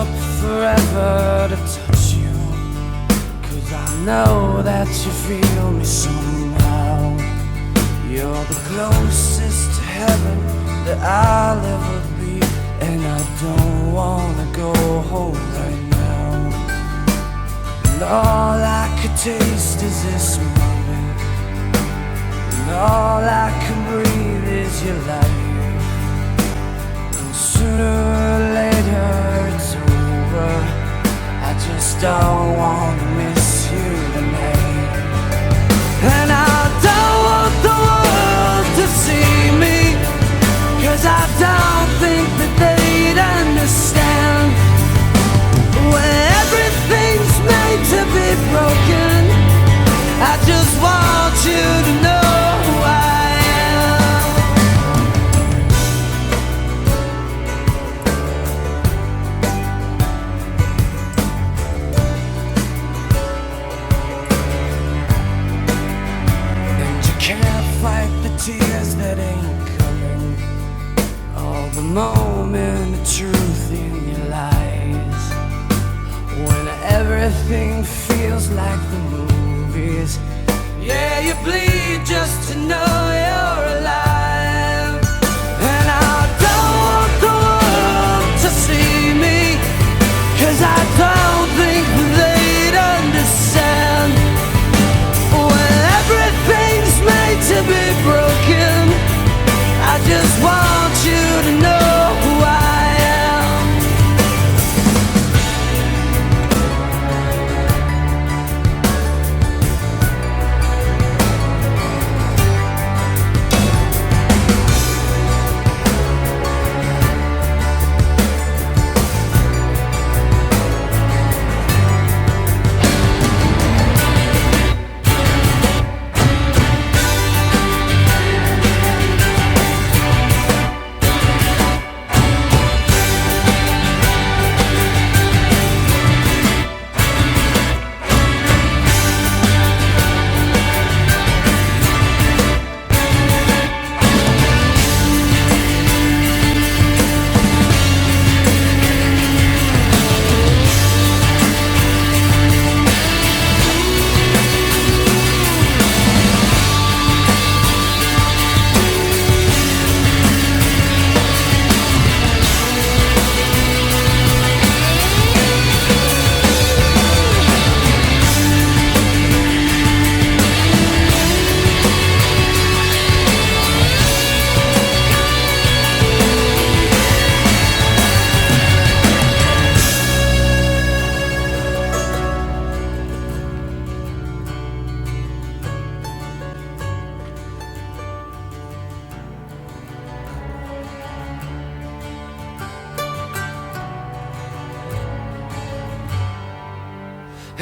up forever to touch you, 'cause I know that you feel me somehow. You're the closest to heaven that I'll ever be, and I don't wanna go home right now. And all I could taste is this moment, and all I can breathe is your light. And sooner or later it's over, I just don't wanna miss you tonight. And I don't want the world to see me, 'cause I don't think that they'd understand. When everything's made to be broken, I just want you to know who I am. And you can't fight the tears that ain't coming, all the moment of truth in your lies. When everything feels like the movies, yeah, you bleed just to know you're alive. And I don't want the world to see me, 'cause I don't think they'd understand. When everything's made to be broken, I just want you to know who I am.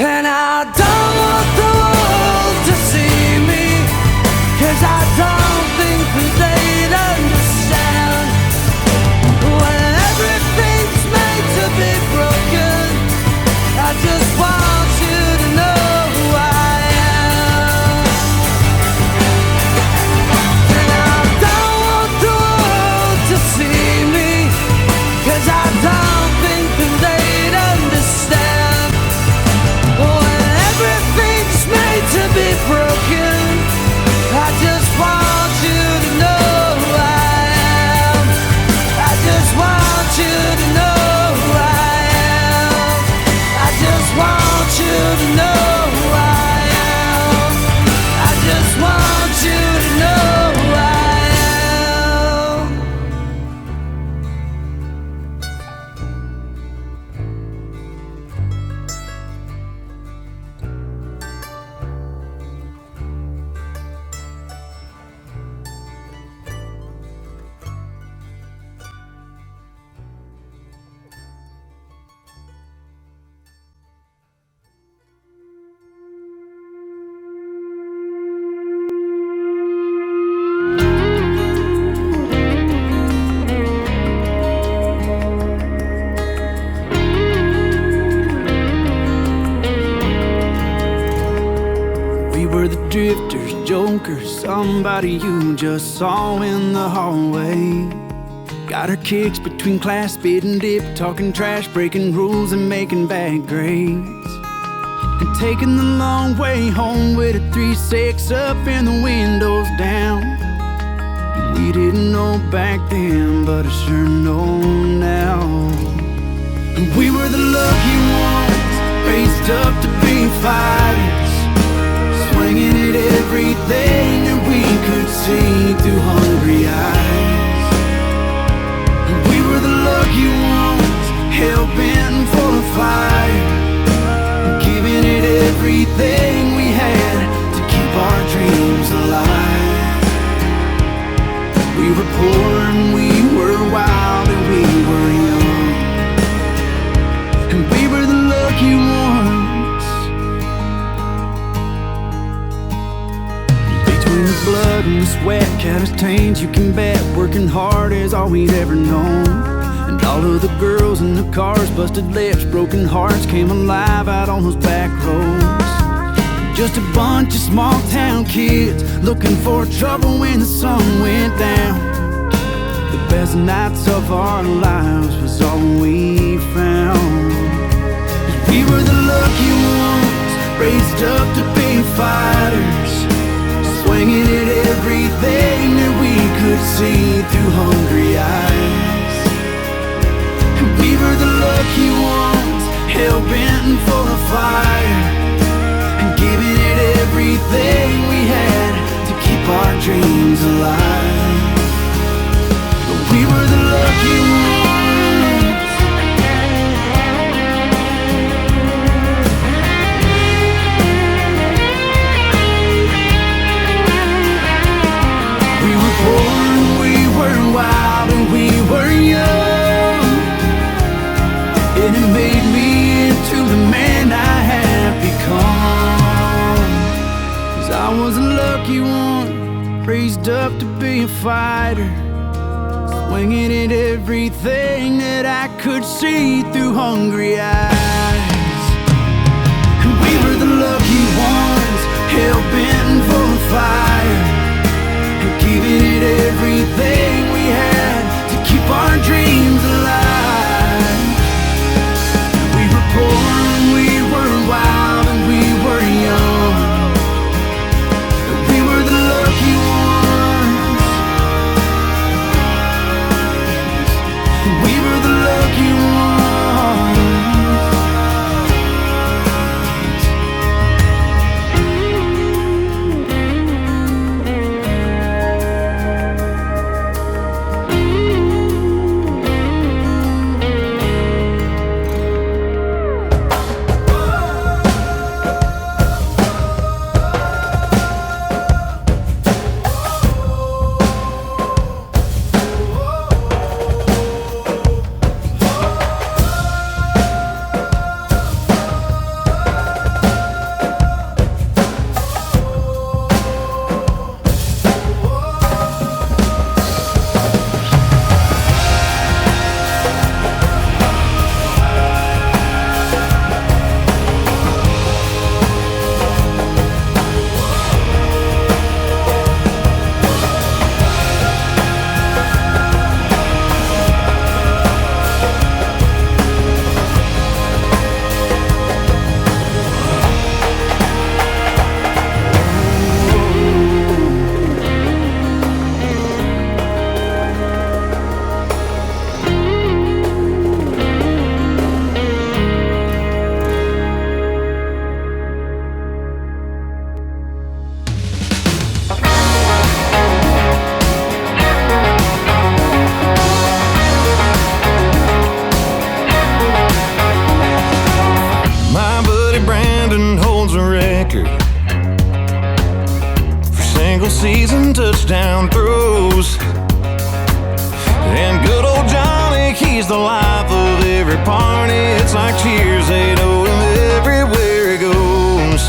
And I don't want the world to see me, 'cause I don't think that they'd understand. When everything's made to be broken, I just want you to know who I am. And I don't want the world to see me, 'cause I don't think that they'd understand. When everything's made to be broken, I just want you to know who I am. I just want you to know who I am. I just want you to know who I am. I just want you to know who I am. were the drifters, jokers, somebody you just saw in the hallway. Got her kicks between class, spit and dip, talking trash, breaking rules and making bad grades. And taking the long way home with a 3-6 up and the windows down. We didn't know back then, but I sure know now. And we were the lucky ones, raised up to be fighters, swinging at everything that we could see through hungry eyes. And we were the lucky ones, hell-bent for the fire, giving it everything we had to keep our dreams alive. We were poor and we were wild and we were young, and we were the lucky ones. Between the blood and the sweat, callous stains you can bet, working hard is all we'd ever known. And all of the girls in the cars, busted lips, broken hearts, came alive out on those back roads. Just a bunch of small town kids looking for trouble when the sun went down. The best nights of our lives was all we found. 'Cause we were the lucky ones, raised up to be fighters, swinging at everything that we could see through hungry eyes. And we were the lucky ones, hell-bent for the fire, giving it everything we had to keep our dreams alive. But we were the lucky ones. We were poor and we were wild and we were young, and it made me into the man I have become. I was a lucky one, raised up to be a fighter, swinging at everything that I could see through hungry eyes. And we were the lucky ones, hell-bent for the fire, and giving it everything we had to keep our dreams alive. We were poor and we were wild and we were young, season touchdown throws. And good old Johnny, he's the life of every party. It's like cheers, they know him everywhere he goes.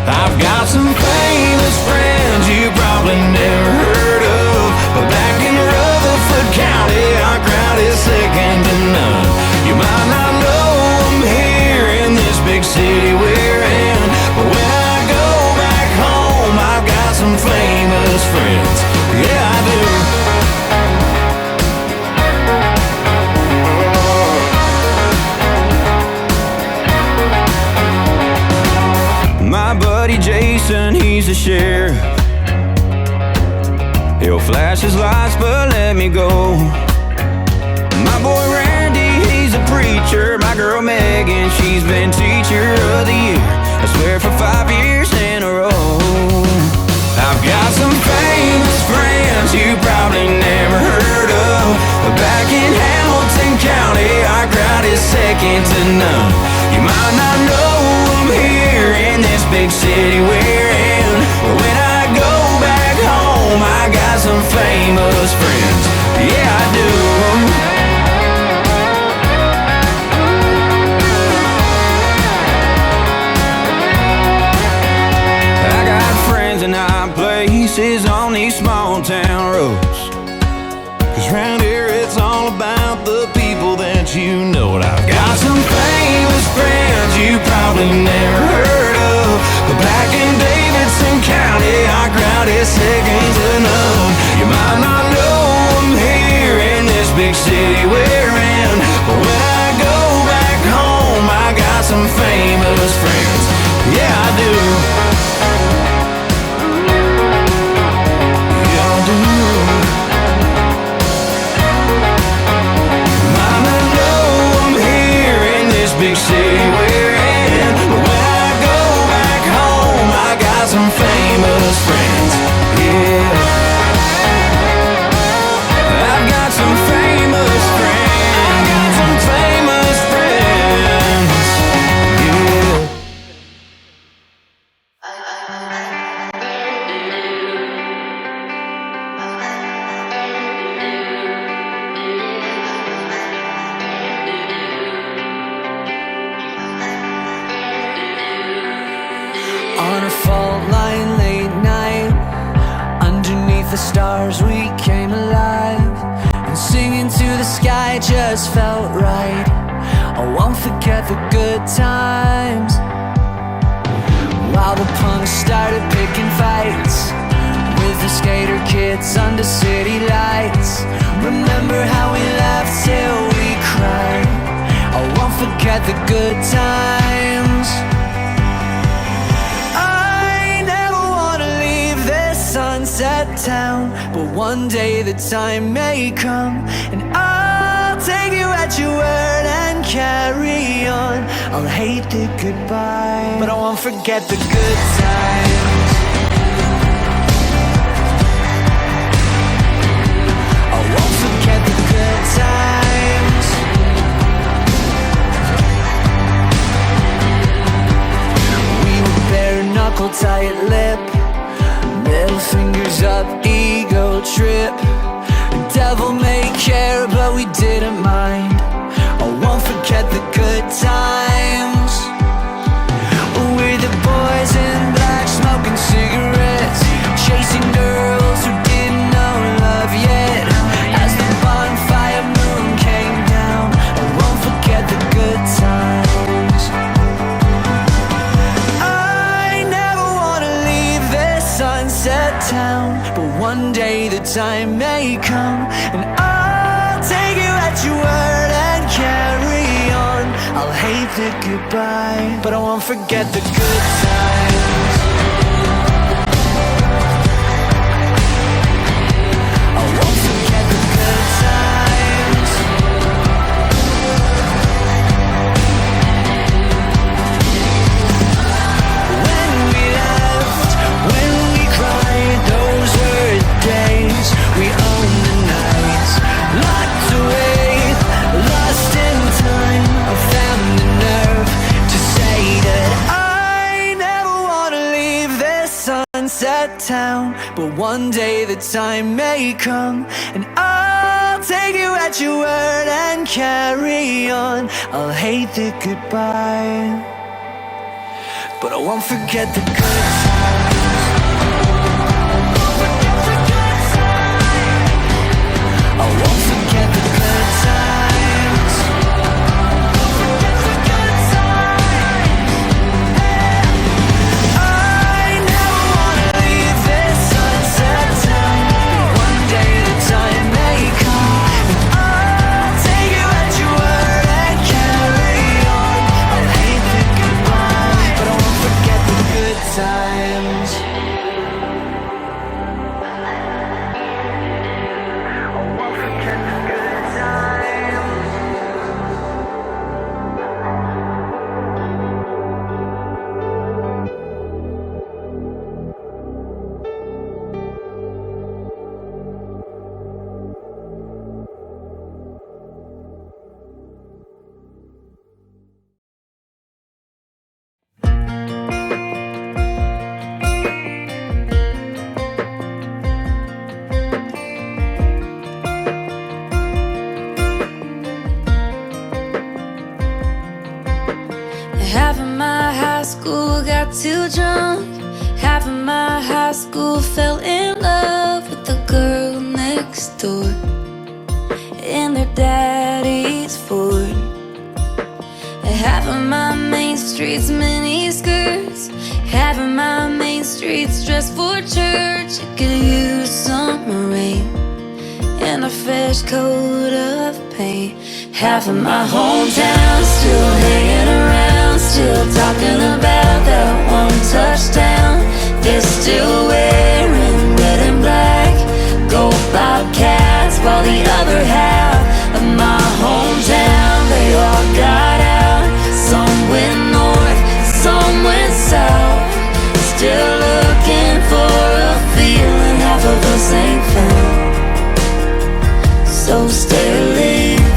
I've got some famous friends you probably never heard of, but back in Rutherford County, our crowd is second to none. You might not know them here in this big city we're in, but when I go back home, I've got some famous friends. Yeah, I do. he's the sheriff. He'll flash his lights but let me go. My boy Randy, he's a preacher. My girl Megan, she's been teacher of the year, I swear for 5 years in a row. I've got some famous friends you probably never heard of. But back in Hamilton County, our crowd is second to none. You might not know them here in this big city we're in, but when I go back home, I got some famous friends. Yeah, I do. In high places on these small town roads, 'cause round here it's all about the people that you know. And I've got some famous friends you probably never heard of, but back in Davidson County, our crowd is second to none. You might not know them here in this big city we're in, but when I go back home, I got some famous friends. Yeah, I do. Big city we're in, but when I go back home, I got some famous friends. Yeah, I've got some famous friends. I've got some famous friends. Yeah. On a fault line late night, underneath the stars we came alive, and singing to the sky just felt right. I won't forget the good times, while the punks started picking fights with the skater kids under city lights. Remember how we laughed till we cried. I won't forget the good times. Sunset town, but one day the time may come, and I'll take you at your word and carry on. I'll hate the goodbye, but I won't forget the good times. I won't forget the good times. We were bare knuckle, tight lip, middle fingers up, ego trip. The devil may care, but we didn't mind. I won't forget the good times. We're the boys in black, smoking cigarettes, chasing girls who didn't know love yet. As the bonfire moon came down, I won't forget the good times. Sunset town, but one day the time may come, and I'll take you at your word and carry on. I'll hate the goodbye, but I won't forget the good times. I won't forget the good times. When we left, when we cried, those were the days. We owned the nights, locked away, lost in time. I found the nerve to say that I never wanna leave this sunset town, but one day the time may come, and I'll take you at your word and carry on. I'll hate the goodbye, but I won't forget the good times. I won't forget the good times. I never wanna leave this sunset town, but one day the time may come, and I'll take you at your word and carry on. I'll hate the goodbye, but I won't forget the good times. Half of my high school got too drunk. Half of my high school fell in love with the girl next door in their daddy's Ford. Half of my main street's mini skirts. Half of my main street's dressed for church. It could use some rain and a fresh coat of paint. Half of my hometown still hanging around, still talking about that one touchdown. They're still wearing red and black, gold Bobcats, while the other half of my hometown, they all got out. Some went north, some went south, still looking for a feeling half of us ain't found. So stay or leave,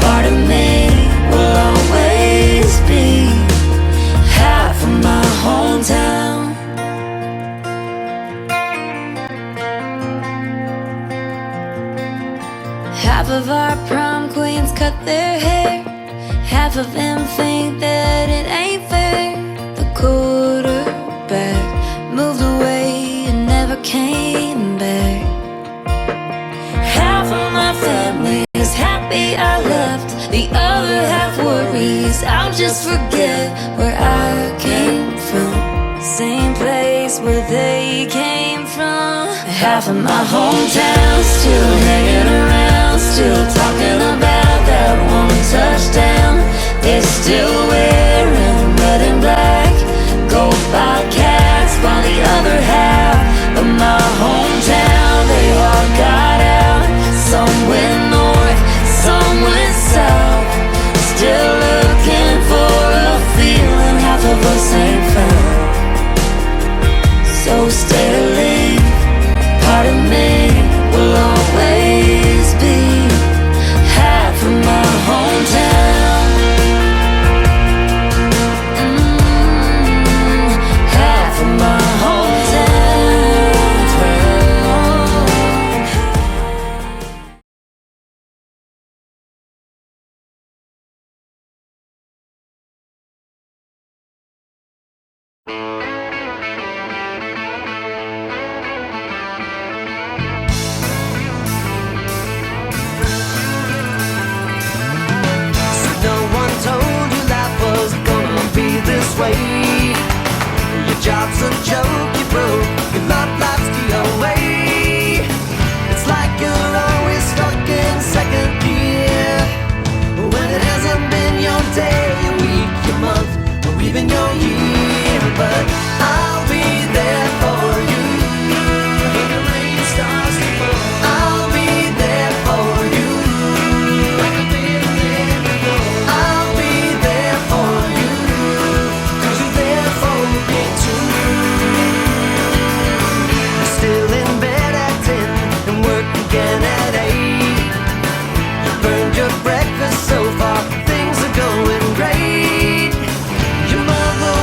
part of me will always be half of my hometown. Half of our prom queens cut their hair. Half of them think that it ain't fair. The quarterback moved away and never came back. Half of my family is happy I left, the other half worries I'll just forget where I came from, same place where they came from. Half of my hometown still hanging around, still talking about that one touchdown. They're still wearing red and black, gold Bobcats, while the other half of my hometown, they all got out. Some went north, some went south, still looking for a feeling half of us ain't found. So stay or leave, part of me will always be half of my hometown. Half of my hometown. No one told you life was gonna be this way. Your job's a joke, you broke, your love life's the away. It's like you're always stuck in second gear, when it hasn't been your day, your week, your month, or even your year. But I'll be there for you when the rain starts to fall. I'll be there for you like I've been there before. I'll be there for you 'cause you're there for me too. You're still in bed at 10 and work again at 8. You burned your breakfast so far, things are going great. Your mother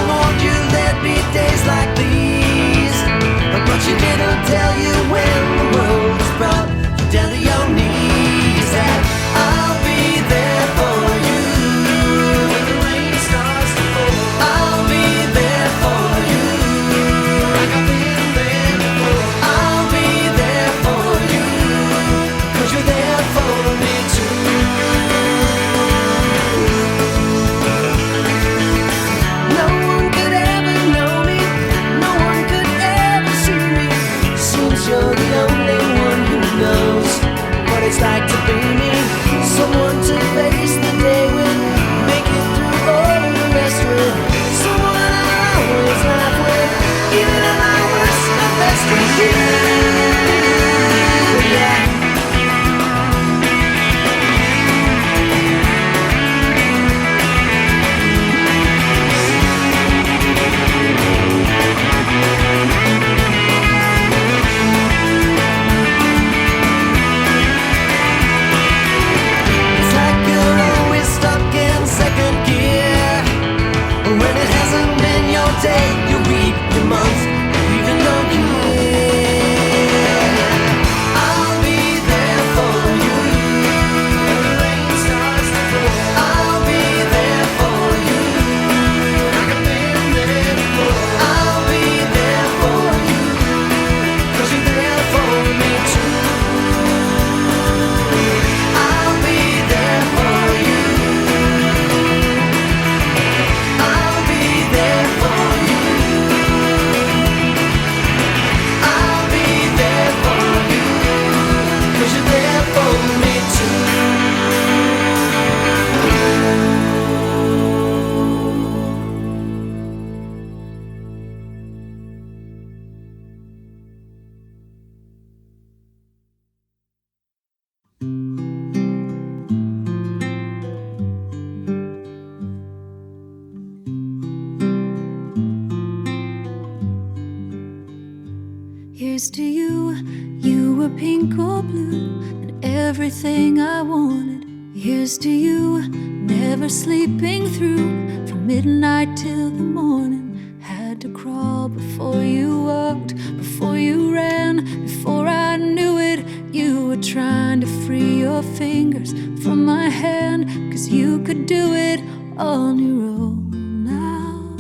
Here's to you, you were pink or blue, and everything I wanted. Here's to you, never sleeping through, from midnight till the morning. Had to crawl before you walked, before you ran, before I knew it. You were trying to free your fingers from my hand, 'cause you could do it on your own now.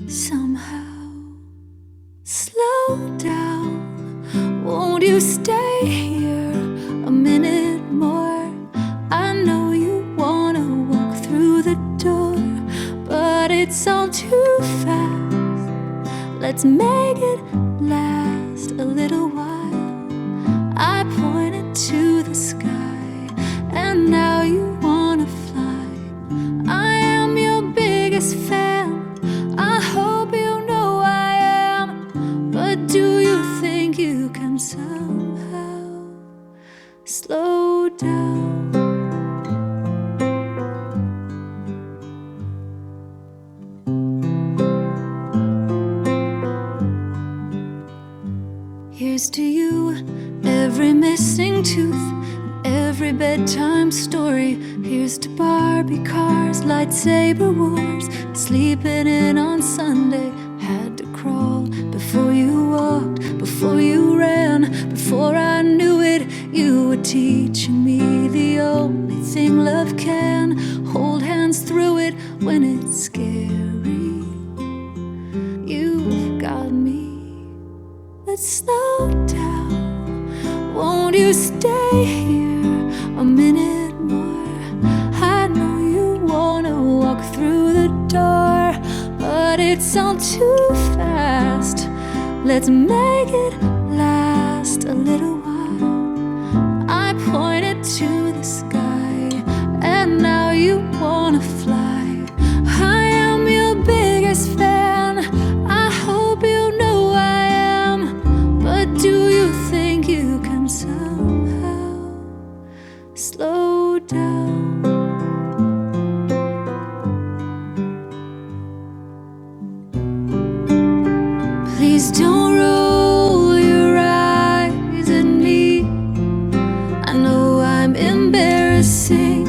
Somehow. Slow down, won't you stay here a minute more? I know you wanna walk through the door, but it's all too fast. Let's make it last a little while. I pointed to the sky, and now you wanna fly. I am your biggest fan, I hope you know I am. But do you think you can somehow slow down? Here's to you, every missing tooth, every bedtime story. Here's to Barbie cars, lightsaber wars, sleeping in on Sunday. Had to crawl before you walked, before you ran, before I knew it. You were teaching me the only thing love can. Hold hands through it when it's scary. You've got me. Let's slow down. Won't you stay here a minute more? I know you wanna walk through the door, but it's all too fast. Let's make it last a little while. I pointed to the sky, and now you wanna fly. I am your biggest fan, I hope you know I am. But do you think you can somehow slow down? Please don't roll your eyes at me. I know I'm embarrassing,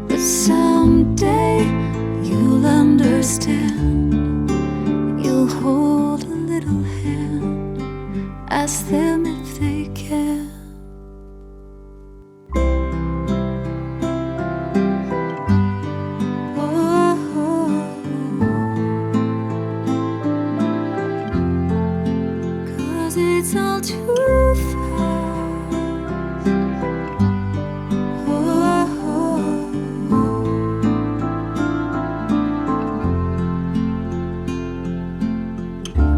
but someday you'll understand. You'll hold a little hand, ask them if they can. It's all too fast.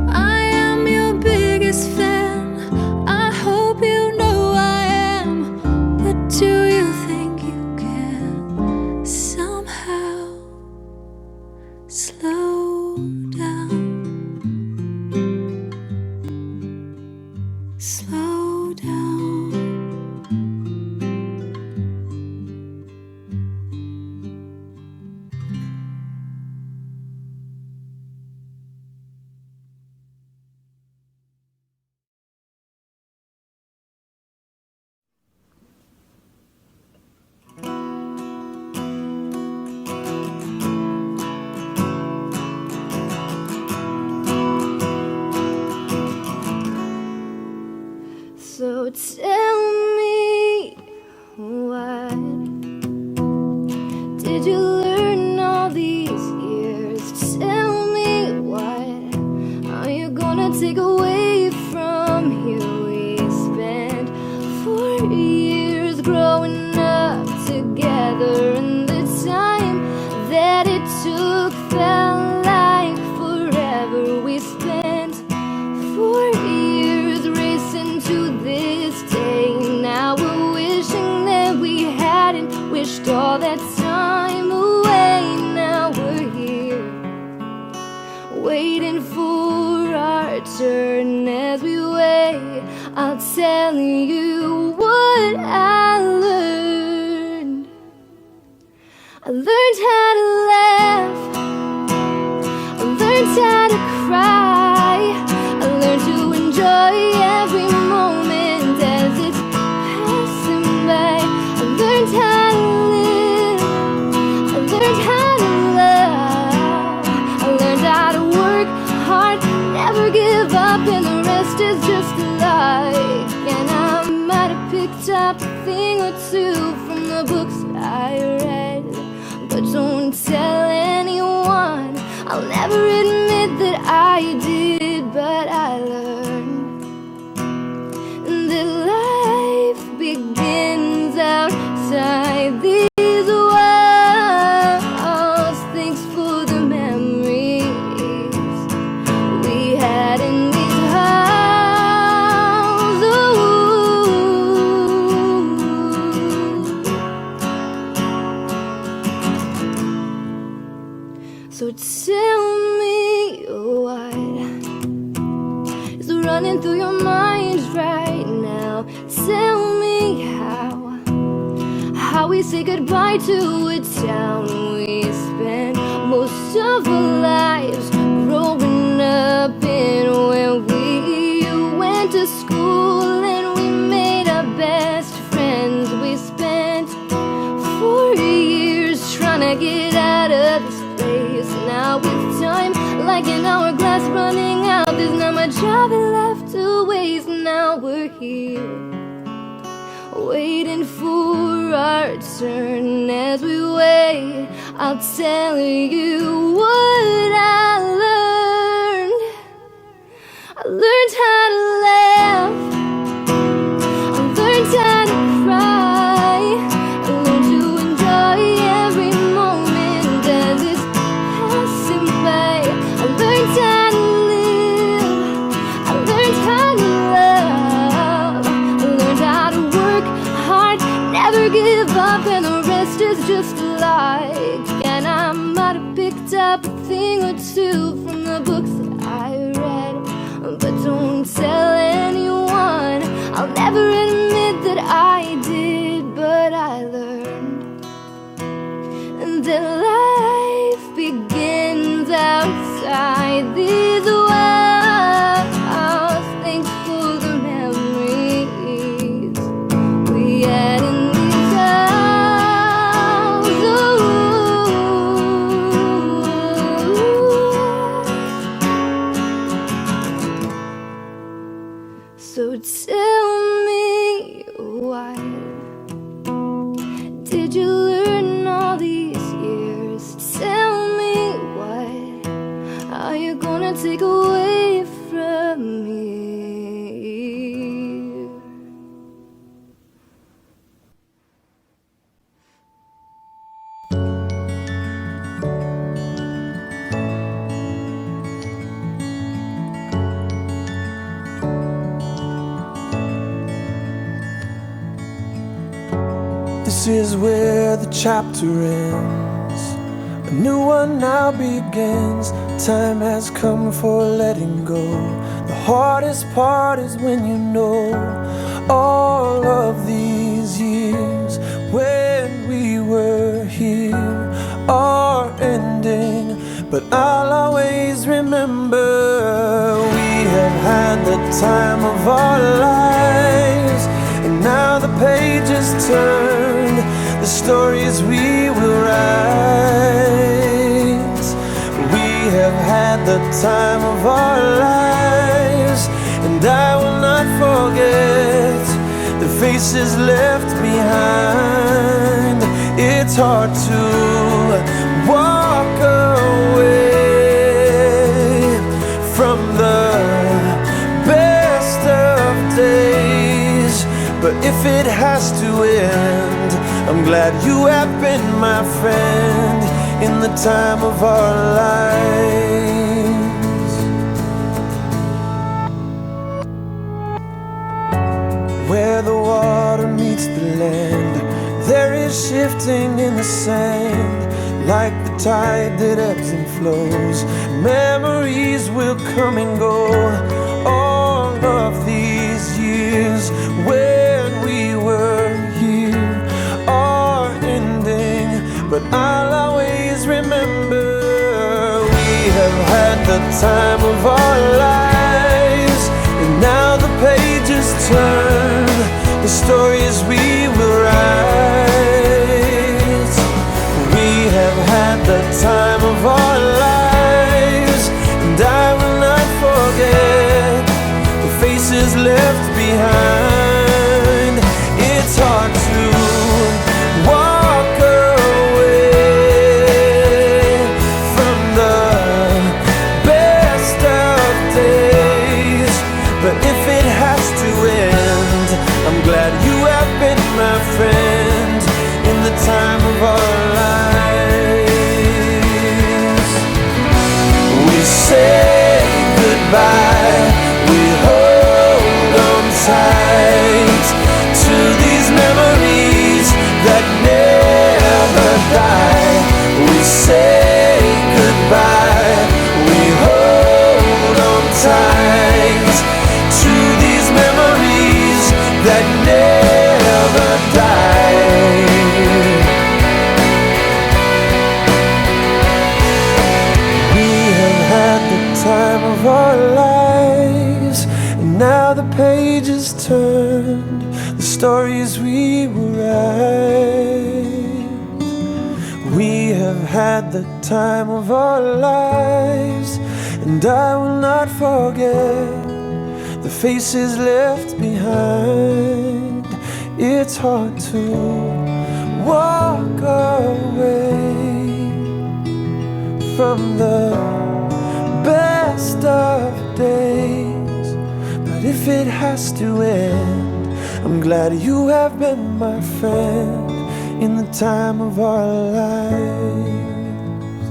I am your biggest fan, I hope you know I am. But do you think you can somehow slow down? Slow down. So tell me, what did you learn all these years? Tell me, what are you gonna take away from here? We spent 4 years growing up together, and the time that it took felt like forever. We spent 4 years racing to this day. Now we're wishing that we hadn't wished all that time away. Now we're here, waiting for our turn. As we wait, I'll tell you what I learned. I learned how to laugh, I learned how to cry, I learned to but don't tell anyone. I'll never admit that I did, but I learned that life begins outside these walls. Thanks for the memories we had in these halls. Ooh. So tell me what is running through your mind right now. Tell me how we say goodbye to a town we spent most of our lives growing up in, when we went to school and we made our best friends. We spent 4 years trying to get out of this place. Now with time like an hourglass running out, there's not much of it left to waste. Now we're here, waiting for our turn. As we wait, I'll tell you what I learned. I learned how to laugh, I learned how to cry, I learned to enjoy every moment as it's passing by. I learned how to live, I learned how to love, I learned how to work hard, never give up, and the rest is just like. And I might have picked up a thing or two from the books that I read, but don't tell anyone. I'll never admit that I did, but I learned that life begins outside these walls. Thanks for the memories we had in these halls. Ooh. So tell me, what did you learn all these years? Tell me, what are you gonna take away from me? This is where the chapter ends. A new one now begins. Time has come for letting go. The hardest part is when you know all of these years when we were here are ending. But I'll always remember we have had the time of our lives, and now the pages turned, the stories we will write. We have had the time of our lives, and I will not forget the faces left behind. It's hard to walk away from the best of days, but if it has to end, I'm glad you have been my friend in the time of our lives. Where the water meets the land, there is shifting in the sand, like the tide that ebbs and flows. Memories will come and go. All of these years when we were here are ending, but I'll always remember we have had the time of our lives, and now the pages turn, the stories we will write. We have had the time of our lives, and I will not forget the faces left behind. It's hard to walk away goodbye. We hold on tight to these memories that never die. We say goodbye. We hold on tight to these memories that never die. We have had the time of our lives, and now the page is turned, the stories we will write. We have had the time of our lives, and I will not forget the faces left behind. It's hard to walk away from the best of days, but if it has to end, I'm glad you have been my friend in the time of our lives.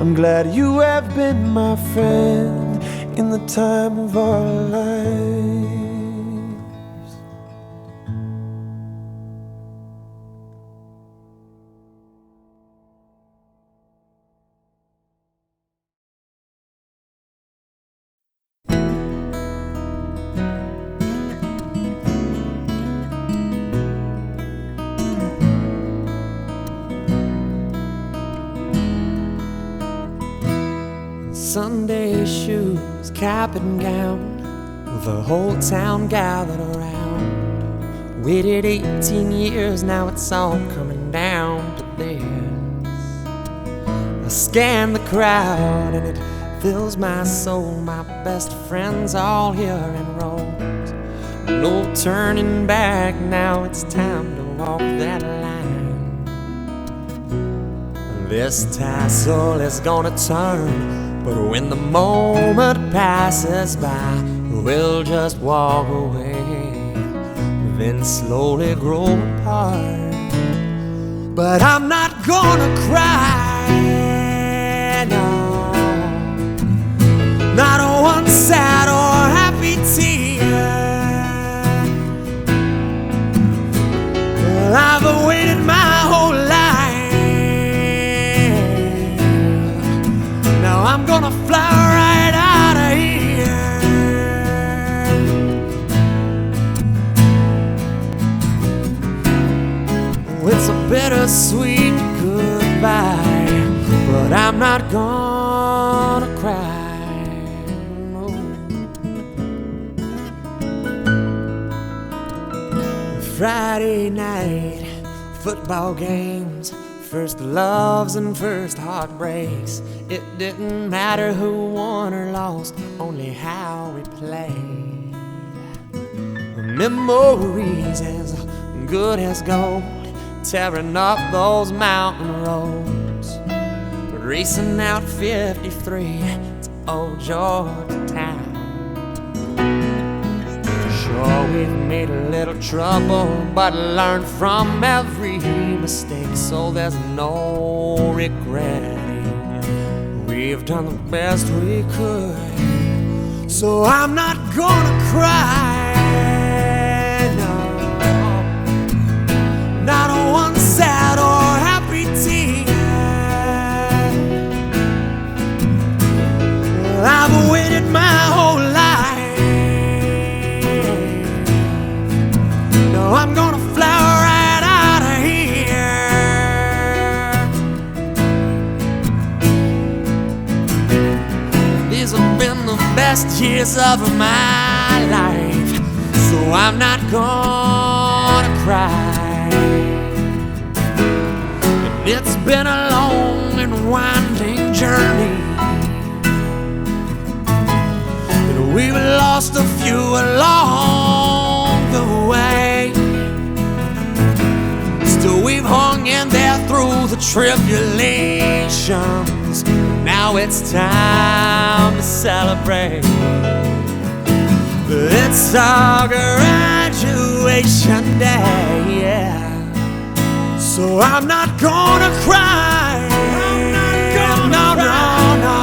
I'm glad you have been my friend in the time of our lives. Sunday shoes, cap and gown, the whole town gathered around. Waited 18 years, now it's all coming down to this. I scan the crowd and it fills my soul. My best friends all here in rows. No turning back, now it's time to walk that line. This tassel is gonna turn, but when the moment passes by, we'll just walk away, then slowly grow apart. But I'm not gonna cry, no, not one sad or happy tear. Well, I've waited my whole life, now I'm gonna fly right out of here. It's a bittersweet goodbye, but I'm not gonna cry, no. Friday night, football games, first loves and first heartbreaks. It didn't matter who won or lost, only how we played. Memories as good as gold, tearing up those mountain roads, racing out 53 to old Georgetown. Sure, we've made a little trouble, but learned from every mistake, so there's no regretting. We've done the best we could, so I'm not gonna cry, no, not one sad or happy tear. Well, I've waited my whole life, no, I'm gonna fly right out of here. These have been the best years of my life, so I'm not gonna cry. And it's been a long and winding journey, and we've lost a few along the way. Still we've hung in there through the tribulations. Now it's time to celebrate. It's our graduation day, yeah. So I'm not gonna cry. I'm not gonna cry. No,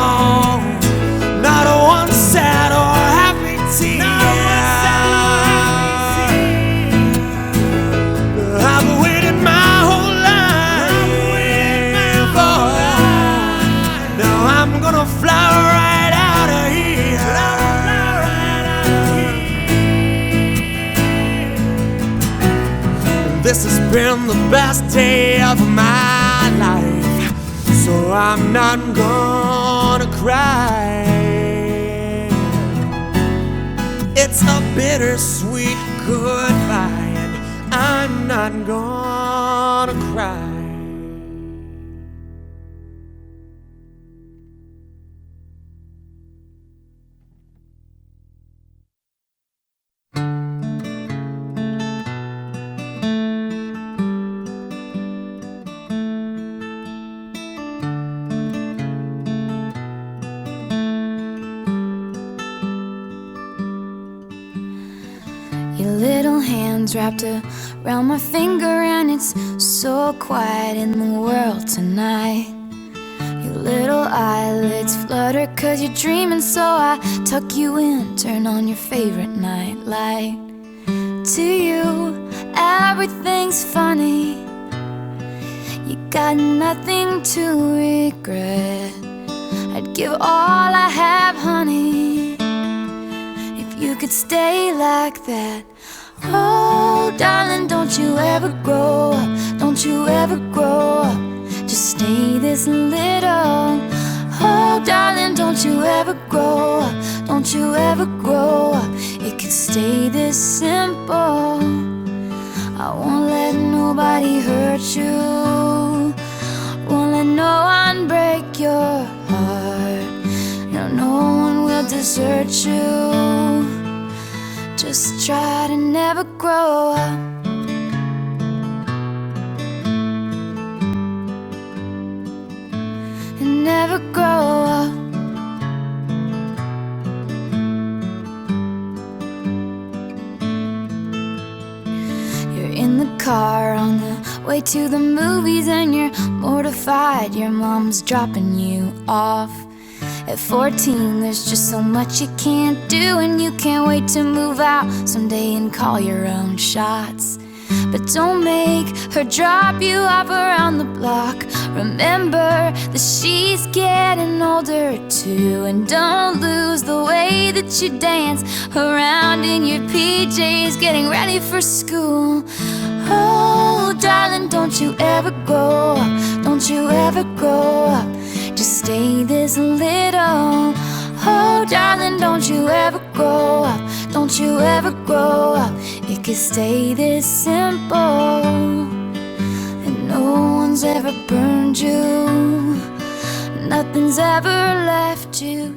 This has been the best day of my life, so I'm not gonna cry. It's a bittersweet goodbye, and I'm not gonna cry. Your little hands wrapped around my finger, and it's so quiet in the world tonight. Your little eyelids flutter 'cause you're dreaming, so I tuck you in, turn on your favorite night light. To you, everything's funny. You got nothing to regret. I'd give all I have, honey, if you could stay like that. Oh, darling, don't you ever grow up, don't you ever grow up, just stay this little. Oh, darling, don't you ever grow up, don't you ever grow up, it could stay this simple. I won't let nobody hurt you, won't let no one break your heart. No, no one will desert you. Just try to never grow up. And never grow up. You're in the car on the way to the movies, and you're mortified your mom's dropping you off. At 14, there's just so much you can't do, and you can't wait to move out someday and call your own shots. But don't make her drop you off around the block. Remember that she's getting older too, and don't lose the way that you dance around in your PJs getting ready for school. Oh, darling, don't you ever grow up, don't you ever grow up, just stay this little. Oh, darling, don't you ever grow up, don't you ever grow up, it could stay this simple. And no one's ever burned you, nothing's ever left you.